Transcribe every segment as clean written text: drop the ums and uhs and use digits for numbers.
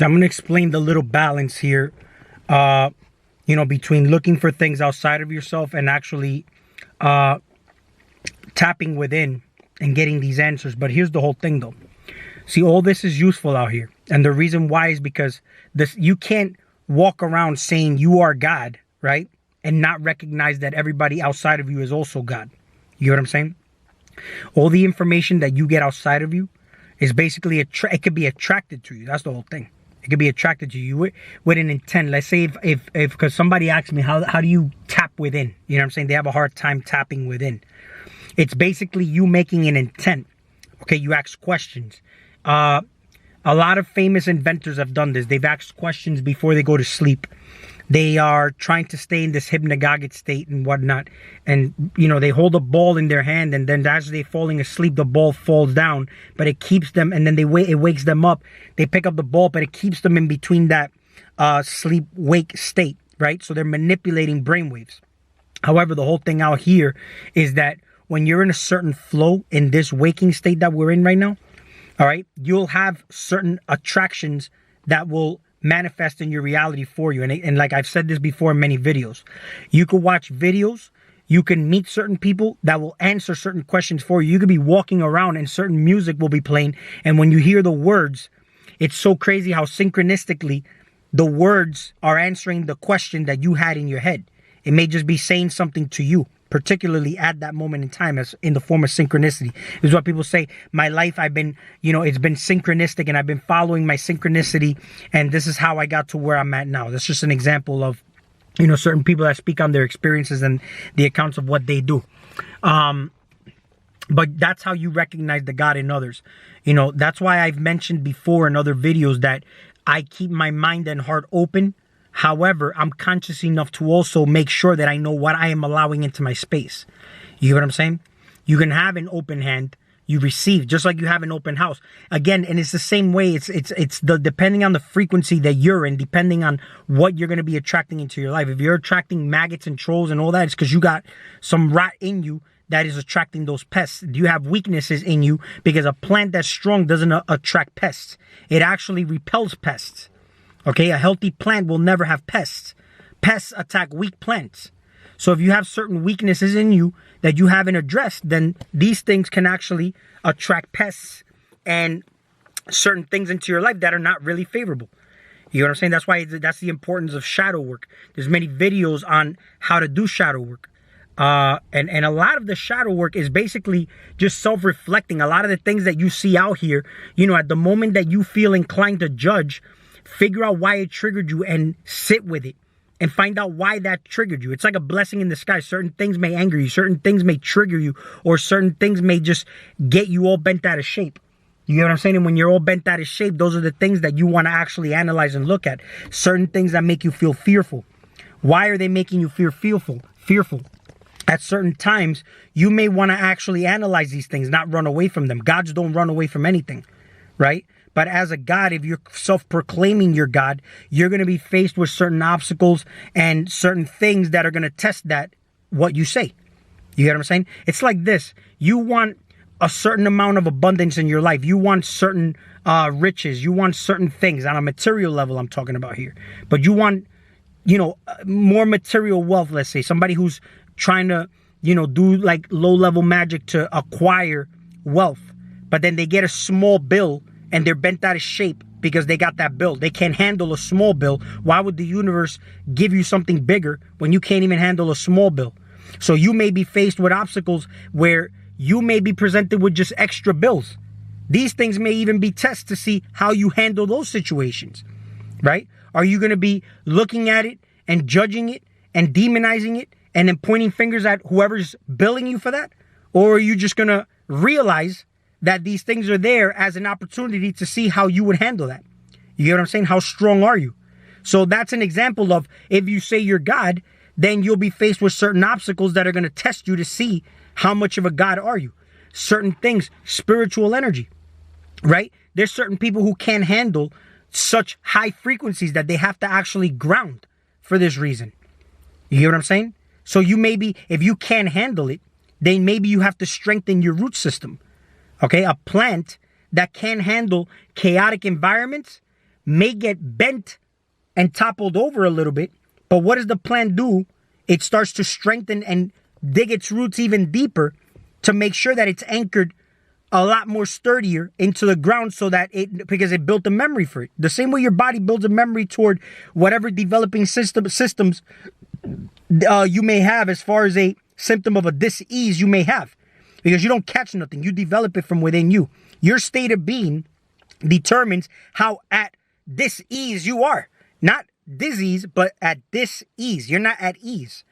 So I'm going to explain the little balance here, between looking for things outside of yourself and actually tapping within and getting these answers. But here's the whole thing, though. See, all this is useful out here. And the reason why is because you can't walk around saying you are God, right? And not recognize that everybody outside of you is also God. You know what I'm saying? All the information that you get outside of you is basically, it could be attracted to you. That's the whole thing. It could be attracted to you with an intent. Let's say if because somebody asked me, how do you tap within? You know what I'm saying? They have a hard time tapping within. It's basically you making an intent. Okay, you ask questions. A lot of famous inventors have done this. They've asked questions before they go to sleep. They are trying to stay in this hypnagogic state and whatnot. And, they hold a ball in their hand, and then as they're falling asleep, the ball falls down, but it keeps them, and then it wakes them up. They pick up the ball, but it keeps them in between that sleep-wake state, right? So they're manipulating brainwaves. However, the whole thing out here is that when you're in a certain flow in this waking state that we're in right now, all right, you'll have certain attractions that will manifest in your reality for you. And like I've said this before in many videos, you can watch videos, you can meet certain people that will answer certain questions for you. You could be walking around and certain music will be playing. And when you hear the words, it's so crazy how synchronistically the words are answering the question that you had in your head. It may just be saying something to you, particularly at that moment in time, as in the form of synchronicity. This is what people say, my life, I've been, it's been synchronistic and I've been following my synchronicity, and this is how I got to where I'm at now. That's just an example of, certain people that speak on their experiences and the accounts of what they do. But that's how you recognize the God in others. That's why I've mentioned before in other videos that I keep my mind and heart open. However, I'm conscious enough to also make sure that I know what I am allowing into my space. You get what I'm saying? You can have an open hand, you receive, just like you have an open house. Again, and it's the same way. It's the depending on the frequency that you're in, depending on what you're going to be attracting into your life. If you're attracting maggots and trolls and all that, it's because you got some rat in you that is attracting those pests. Do you have weaknesses in you? Because a plant that's strong doesn't attract pests. It actually repels pests. Okay, a healthy plant will never have pests. Pests attack weak plants. So if you have certain weaknesses in you that you haven't addressed, then these things can actually attract pests and certain things into your life that are not really favorable. You know what I'm saying? That's why that's the importance of shadow work. There's many videos on how to do shadow work. And a lot of the shadow work is basically just self-reflecting. A lot of the things that you see out here, at the moment that you feel inclined to judge, figure out why it triggered you and sit with it and find out why that triggered you. It's like a blessing in disguise. Certain things may anger you, certain things may trigger you, or certain things may just get you all bent out of shape. You get what I'm saying? And when you're all bent out of shape, those are the things that you want to actually analyze and look at. Certain things that make you feel fearful. Why are they making you feel fearful? At certain times, you may want to actually analyze these things, not run away from them. Gods don't run away from anything, right? But as a God, if you're self-proclaiming your God, you're going to be faced with certain obstacles and certain things that are going to test what you say. You get what I'm saying? It's like this. You want a certain amount of abundance in your life. You want certain riches. You want certain things on a material level I'm talking about here. But you want, more material wealth, let's say. Somebody who's trying to, do like low-level magic to acquire wealth. But then they get a small bill and they're bent out of shape because they got that bill. They can't handle a small bill. Why would the universe give you something bigger when you can't even handle a small bill? So you may be faced with obstacles where you may be presented with just extra bills. These things may even be tests to see how you handle those situations, right? Are you going to be looking at it and judging it and demonizing it and then pointing fingers at whoever's billing you for that? Or are you just going to realize that these things are there as an opportunity to see how you would handle that? You get what I'm saying? How strong are you? So that's an example of, if you say you're God, then you'll be faced with certain obstacles that are going to test you to see how much of a God are you. Certain things, spiritual energy, right? There's certain people who can't handle such high frequencies that they have to actually ground for this reason. You hear what I'm saying? So you maybe, if you can't handle it, then maybe you have to strengthen your root system. Okay, a plant that can handle chaotic environments may get bent and toppled over a little bit. But what does the plant do? It starts to strengthen and dig its roots even deeper to make sure that it's anchored a lot more sturdier into the ground, so that because it built a memory for it. The same way your body builds a memory toward whatever developing systems you may have, as far as a symptom of a dis-ease you may have. Because you don't catch nothing. You develop it from within you. Your state of being determines how at dis-ease you are. Not disease, but at dis-ease. You're not at ease.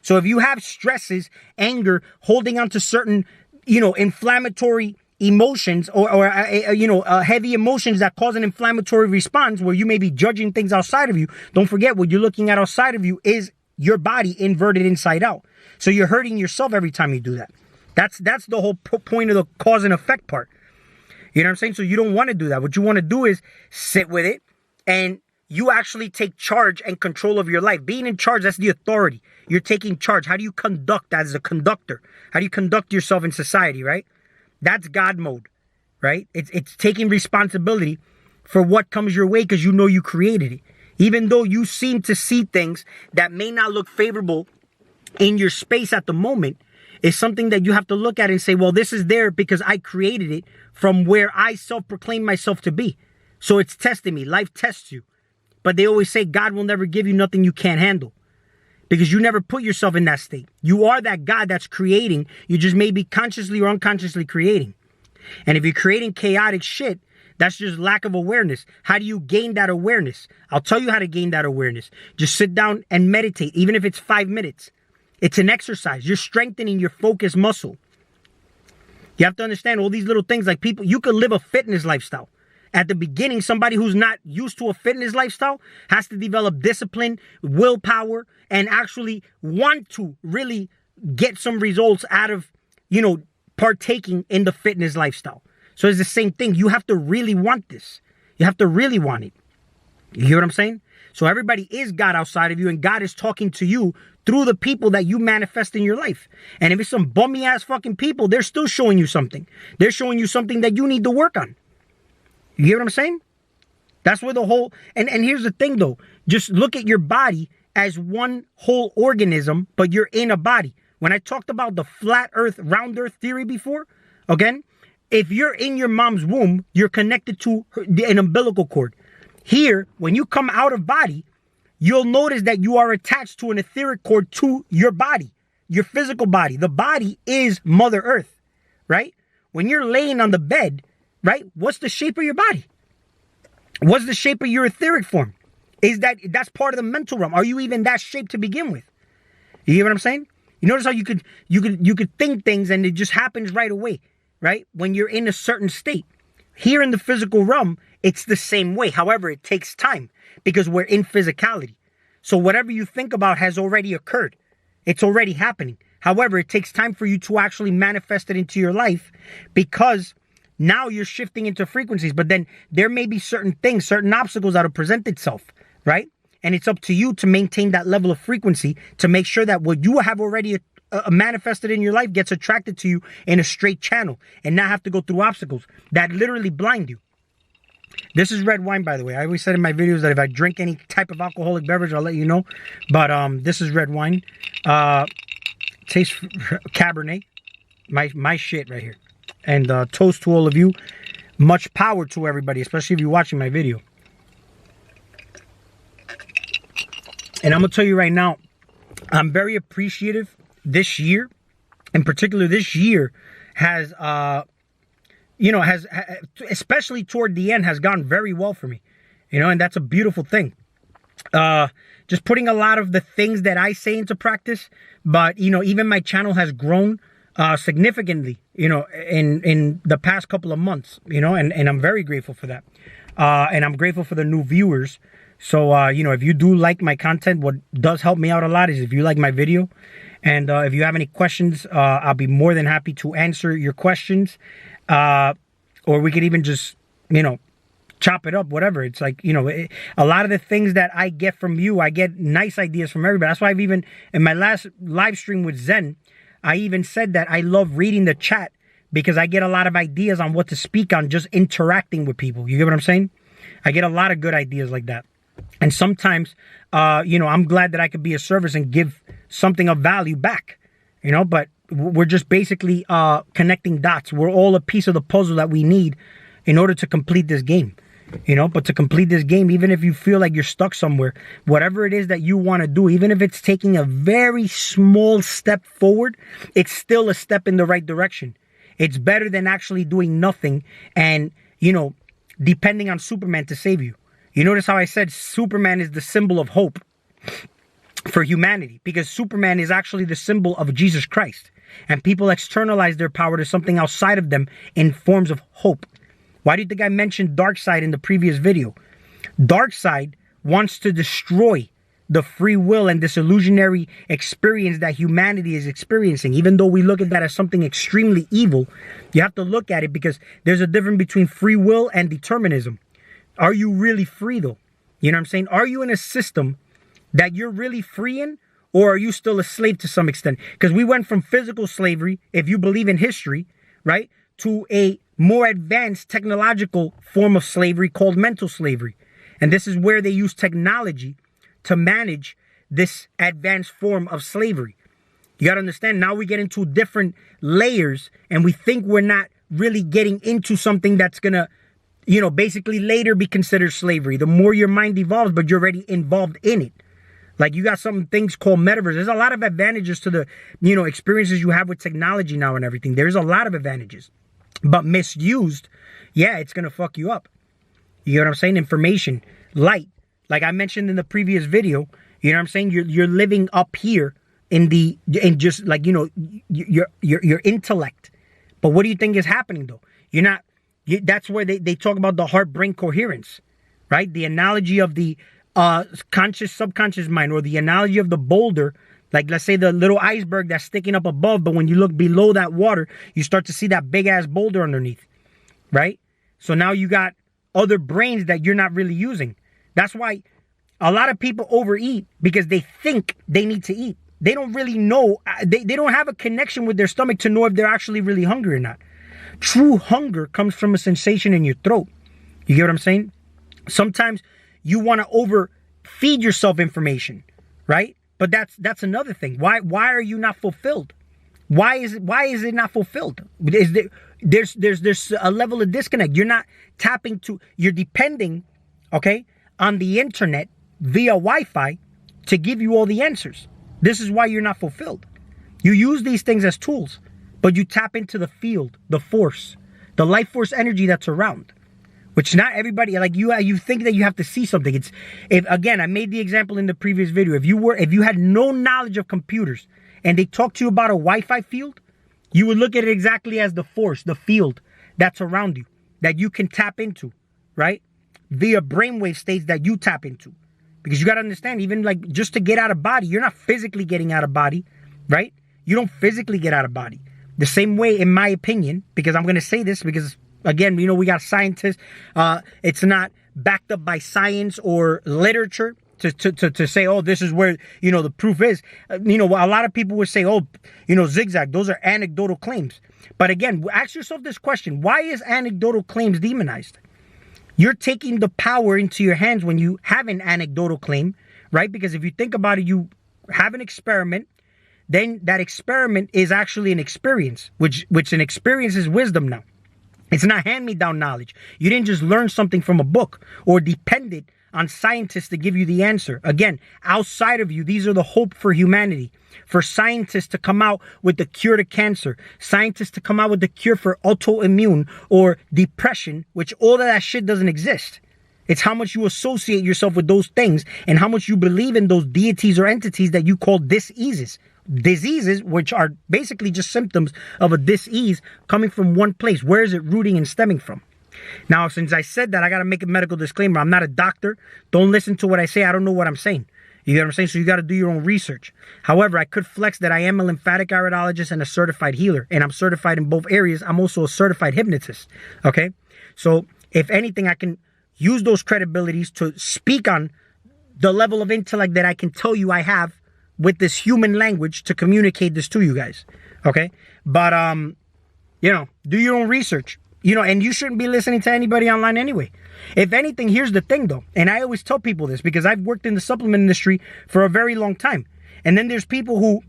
So if you have stresses, anger, holding on to certain, inflammatory emotions or heavy emotions that cause an inflammatory response where you may be judging things outside of you, don't forget what you're looking at outside of you is your body inverted inside out. So you're hurting yourself every time you do that. That's the whole point of the cause and effect part. You know what I'm saying? So you don't want to do that. What you want to do is sit with it and you actually take charge and control of your life. Being in charge, that's the authority. You're taking charge. How do you conduct as a conductor? How do you conduct yourself in society, right? That's God mode, right? It's taking responsibility for what comes your way because you know you created it. Even though you seem to see things that may not look favorable in your space at the moment, it's something that you have to look at and say, well, this is there because I created it from where I self-proclaim myself to be. So it's testing me. Life tests you. But they always say God will never give you nothing you can't handle, because you never put yourself in that state. You are that God that's creating. You just may be consciously or unconsciously creating. And if you're creating chaotic shit, that's just lack of awareness. How do you gain that awareness? I'll tell you how to gain that awareness. Just sit down and meditate, even if it's 5 minutes. It's an exercise. You're strengthening your focus muscle. You have to understand all these little things. Like people, you could live a fitness lifestyle. At the beginning, somebody who's not used to a fitness lifestyle has to develop discipline, willpower, and actually want to really get some results out of, partaking in the fitness lifestyle. So it's the same thing. You have to really want this. You have to really want it. You hear what I'm saying? So everybody is God outside of you, and God is talking to you through the people that you manifest in your life. And if it's some bummy ass fucking people, they're still showing you something. They're showing you something that you need to work on. You hear what I'm saying? That's where the whole, and here's the thing though, just look at your body as one whole organism, but you're in a body. When I talked about the flat earth, round earth theory before, again, if you're in your mom's womb, you're connected to an umbilical cord. Here, when you come out of body, you'll notice that you are attached to an etheric cord to your body, your physical body. The body is Mother Earth, right? When you're laying on the bed, right? What's the shape of your body? What's the shape of your etheric form? That's part of the mental realm? Are you even that shape to begin with? You hear what I'm saying? You notice how you could think things and it just happens right away, right? When you're in a certain state. Here in the physical realm, it's the same way. However, it takes time because we're in physicality. So whatever you think about has already occurred. It's already happening. However, it takes time for you to actually manifest it into your life because now you're shifting into frequencies, but then there may be certain things, certain obstacles that'll present itself, right? And it's up to you to maintain that level of frequency to make sure that what you have already manifested in your life gets attracted to you in a straight channel and not have to go through obstacles that literally blind you. This is red wine, by the way. I always said in my videos that if I drink any type of alcoholic beverage, I'll let you know. But this is red wine. Tastes Cabernet. My shit right here. And toast to all of you. Much power to everybody, especially if you're watching my video. And I'm going to tell you right now, I'm very appreciative this year. In particular, this year has, especially toward the end, has gone very well for me. And that's a beautiful thing. Just putting a lot of the things that I say into practice. But, even my channel has grown significantly, in the past couple of months, and I'm very grateful for that. And I'm grateful for the new viewers. So, if you do like my content, what does help me out a lot is if you like my video. And if you have any questions, I'll be more than happy to answer your questions. Or we could even just, chop it up, whatever. It's like, a lot of the things that I get from you, I get nice ideas from everybody. That's why I've even, in my last live stream with Zen, I even said that I love reading the chat because I get a lot of ideas on what to speak on just interacting with people. You get what I'm saying? I get a lot of good ideas like that. And sometimes, I'm glad that I could be of service and give something of value back, but we're just basically connecting dots. We're all a piece of the puzzle that we need in order to complete this game, but to complete this game, even if you feel like you're stuck somewhere, whatever it is that you want to do, even if it's taking a very small step forward, it's still a step in the right direction. It's better than actually doing nothing and, depending on Superman to save you. You notice how I said Superman is the symbol of hope for humanity, because Superman is actually the symbol of Jesus Christ. And people externalize their power to something outside of them in forms of hope. Why do you think I mentioned Darkseid in the previous video? Darkseid wants to destroy the free will and this illusionary experience that humanity is experiencing. Even though we look at that as something extremely evil, you have to look at it because there's a difference between free will and determinism. Are you really free though? You know what I'm saying? Are you in a system that you're really free in, or are you still a slave to some extent? Because we went from physical slavery, if you believe in history, right, to a more advanced technological form of slavery called mental slavery. And this is where they use technology to manage this advanced form of slavery. You got to understand, now we get into different layers and we think we're not really getting into something that's going to, basically later be considered slavery. The more your mind evolves, but you're already involved in it. Like you got some things called metaverse. There's a lot of advantages to the, experiences you have with technology now and everything. There's a lot of advantages. But misused, it's going to fuck you up. You know what I'm saying? Information, light. Like I mentioned in the previous video, you know what I'm saying? You're living up here in just like, your intellect. But what do you think is happening though? That's where they talk about the heart-brain coherence, right? The analogy of the conscious, subconscious mind, or the analogy of the boulder. Like, let's say the little iceberg that's sticking up above, but when you look below that water, you start to see that big-ass boulder underneath, right? So now you got other brains that you're not really using. That's why a lot of people overeat, because they think they need to eat. They don't really know. They don't have a connection with their stomach to know if they're actually really hungry or not. True hunger comes from a sensation in your throat. You get what I'm saying? Sometimes you want to overfeed yourself information, right? But that's another thing. Why are you not fulfilled? Why is it not fulfilled? There's a level of disconnect. You're not tapping to. You're depending, on the internet via Wi-Fi to give you all the answers. This is why you're not fulfilled. You use these things as tools, but you tap into the field, the force, the life force energy that's around. Which not everybody, like you think that you have to see something. Again, I made the example in the previous video. If you had no knowledge of computers and they talked to you about a Wi-Fi field, you would look at it exactly as the force, the field that's around you, that you can tap into, right? Via brainwave states that you tap into. Because you got to understand, even like just to get out of body, you're not physically getting out of body, right? You don't physically get out of body. The same way, in my opinion, because I'm going to say this because again, we got scientists. It's not backed up by science or literature to say, oh, this is where, the proof is. A lot of people would say, oh, Zigzag, those are anecdotal claims. But again, ask yourself this question. Why is anecdotal claims demonized? You're taking the power into your hands when you have an anecdotal claim, right? Because if you think about it, you have an experiment. Then that experiment is actually an experience, which an experience is wisdom now. It's not hand-me-down knowledge. You didn't just learn something from a book or depended on scientists to give you the answer. Again, outside of you, these are the hope for humanity. For scientists to come out with the cure to cancer. Scientists to come out with the cure for autoimmune or depression, which all of that shit doesn't exist. It's how much you associate yourself with those things and how much you believe in those deities or entities that you call diseases. Diseases, which are basically just symptoms of a dis-ease coming from one place. Where is it rooting and stemming from? Now, since I said that, I got to make a medical disclaimer. I'm not a doctor. Don't listen to what I say. I don't know what I'm saying. You get what I'm saying? So you got to do your own research. However, I could flex that I am a lymphatic iridologist and a certified healer. And I'm certified in both areas. I'm also a certified hypnotist. Okay? So if anything, I can use those credibilities to speak on the level of intellect that I can tell you I have with this human language to communicate this to you guys. Okay? But, do your own research. And you shouldn't be listening to anybody online anyway. If anything, here's the thing though, and I always tell people this because I've worked in the supplement industry for a very long time. And then there's people who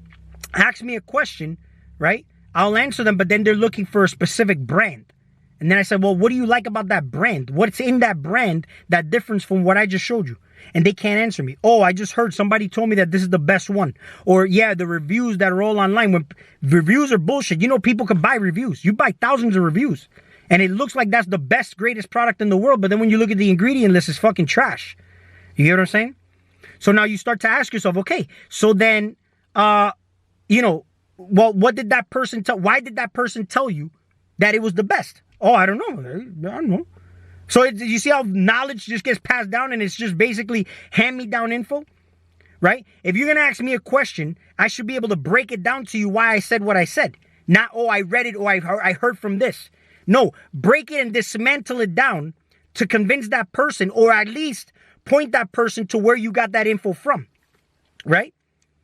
ask me a question, right? I'll answer them, but then they're looking for a specific brand. And then I said, well, what do you like about that brand? What's in that brand that difference from what I just showed you? And they can't answer me. Oh, I just heard somebody told me that this is the best one. Or yeah, the reviews that are all online. When reviews are bullshit, you know, people can buy reviews. You buy thousands of reviews. And it looks like that's the best, greatest product in the world. But then when you look at the ingredient list, it's fucking trash. You get what I'm saying? So now you start to ask yourself, okay, so then, you know, well, what did that person tell? Why did that person tell you that it was the best? Oh, I don't know. I don't know. So you see how knowledge just gets passed down and it's just basically hand-me-down info, right? If you're going to ask me a question, I should be able to break it down to you why I said what I said. Not, oh, I read it or I heard from this. No, break it and dismantle it down to convince that person or at least point that person to where you got that info from, right?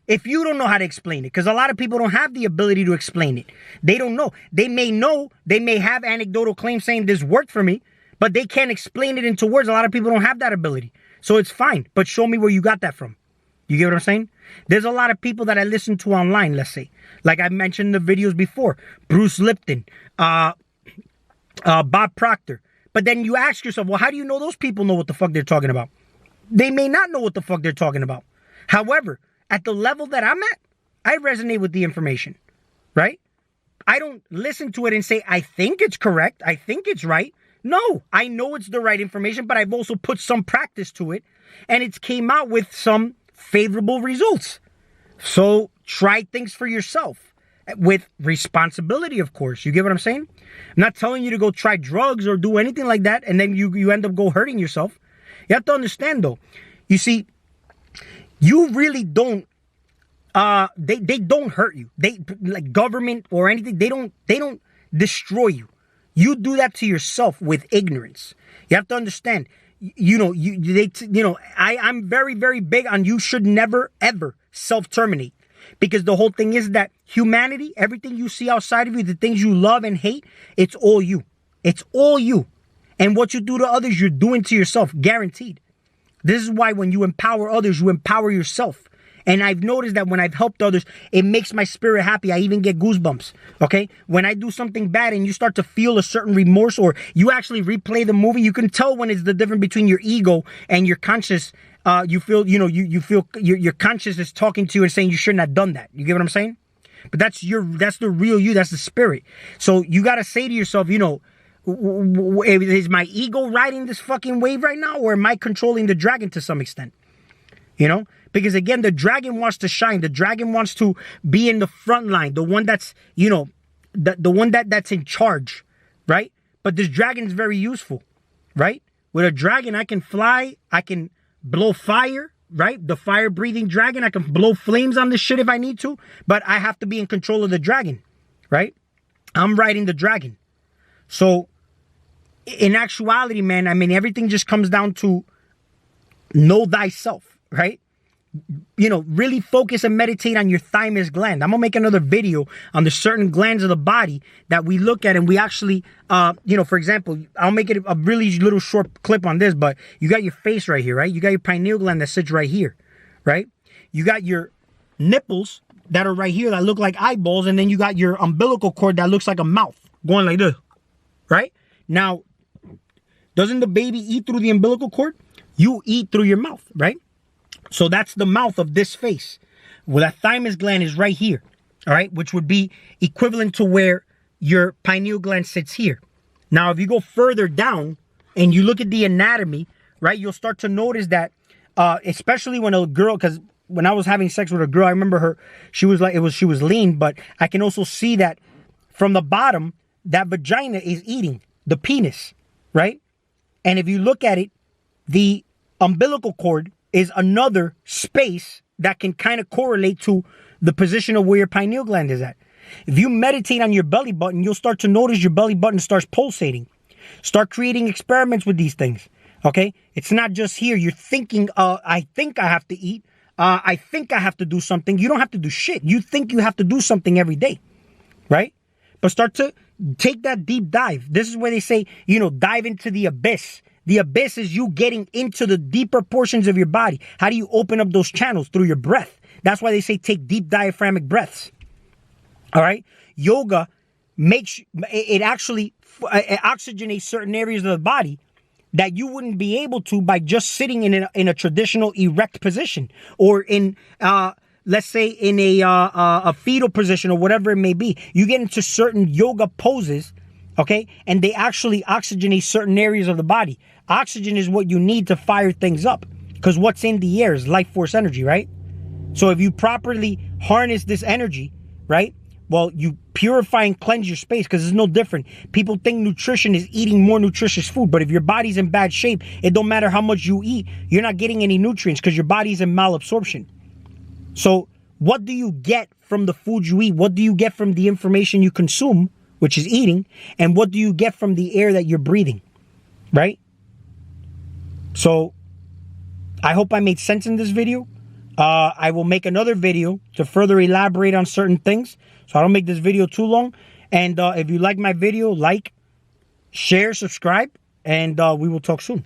If you don't know how to explain it, because a lot of people don't have the ability to explain it. They don't know. They may have anecdotal claims saying this worked for me, but they can't explain it into words. A lot of people don't have that ability. So it's fine, but show me where you got that from. You get what I'm saying? There's a lot of people that I listen to online, let's say. Like I mentioned in the videos before. Bruce Lipton, Bob Proctor. But then you ask yourself, well, how do you know those people know what the fuck they're talking about? They may not know what the fuck they're talking about. However, at the level that I'm at, I resonate with the information, right? I don't listen to it and say, I think it's correct. I think it's right. No, I know it's the right information, but I've also put some practice to it and it's came out with some favorable results. So try things for yourself with responsibility, of course. You get what I'm saying? I'm not telling you to go try drugs or do anything like that and then you end up hurting yourself. You have to understand though, you see, you really don't, they don't hurt you. They, like government or anything, they don't destroy you. You do that to yourself with ignorance. You have to understand, I'm very, very big on you should never, ever self-terminate. Because the whole thing is that humanity, everything you see outside of you, the things you love and hate, it's all you. It's all you. And what you do to others, you're doing to yourself, guaranteed. This is why when you empower others, you empower yourself. And I've noticed that when I've helped others, it makes my spirit happy. I even get goosebumps, okay? When I do something bad and you start to feel a certain remorse or you actually replay the movie, you can tell when it's the difference between your ego and your conscious. You feel your conscious is talking to you and saying you shouldn't have done that. You get what I'm saying? But that's the real you. That's the spirit. So you got to say to yourself, is my ego riding this fucking wave right now or am I controlling the dragon to some extent? Because again, the dragon wants to shine. The dragon wants to be in the front line. The one that's, the one that's in charge, right? But this dragon is very useful, right? With a dragon, I can fly. I can blow fire, right? The fire-breathing dragon. I can blow flames on this shit if I need to. But I have to be in control of the dragon, right? I'm riding the dragon. So, in actuality, man, I mean, everything just comes down to know thyself, right? Really focus and meditate on your thymus gland. I'm going to make another video on the certain glands of the body that we look at and we actually, for example, I'll make it a really little short clip on this, but you got your face right here, right? You got your pineal gland that sits right here, right? You got your nipples that are right here that look like eyeballs, and then you got your umbilical cord that looks like a mouth going like this, right? Now, doesn't the baby eat through the umbilical cord? You eat through your mouth, right? So that's the mouth of this face. Well, that thymus gland is right here, all right? Which would be equivalent to where your pineal gland sits here. Now, if you go further down and you look at the anatomy, right, you'll start to notice that, especially when a girl, because when I was having sex with a girl, I remember her, she was lean, but I can also see that from the bottom, that vagina is eating the penis, right? And if you look at it, the umbilical cord is another space that can kind of correlate to the position of where your pineal gland is at. If you meditate on your belly button, you'll start to notice your belly button starts pulsating. Start creating experiments with these things, okay? It's not just here. You're thinking, I think I have to eat. I think I have to do something. You don't have to do shit. You think you have to do something every day, right? But start to take that deep dive. This is where they say, dive into the abyss. The abyss is you getting into the deeper portions of your body. How do you open up those channels? Through your breath. That's why they say take deep diaphragmatic breaths. All right? Yoga makes, it actually oxygenates certain areas of the body that you wouldn't be able to by just sitting in a traditional erect position, or in, let's say, in a fetal position, or whatever it may be. You get into certain yoga poses, okay, and they actually oxygenate certain areas of the body. Oxygen is what you need to fire things up, because what's in the air is life force energy, right? So if you properly harness this energy, right, well, you purify and cleanse your space, because it's no different. People think nutrition is eating more nutritious food, but if your body's in bad shape, it don't matter how much you eat, you're not getting any nutrients because your body's in malabsorption. So what do you get from the food you eat? What do you get from the information you consume, which is eating? And what do you get from the air that you're breathing, right? So I hope I made sense in this video. I will make another video to further elaborate on certain things, so I don't make this video too long. And if you like my video, like, share, subscribe, and we will talk soon.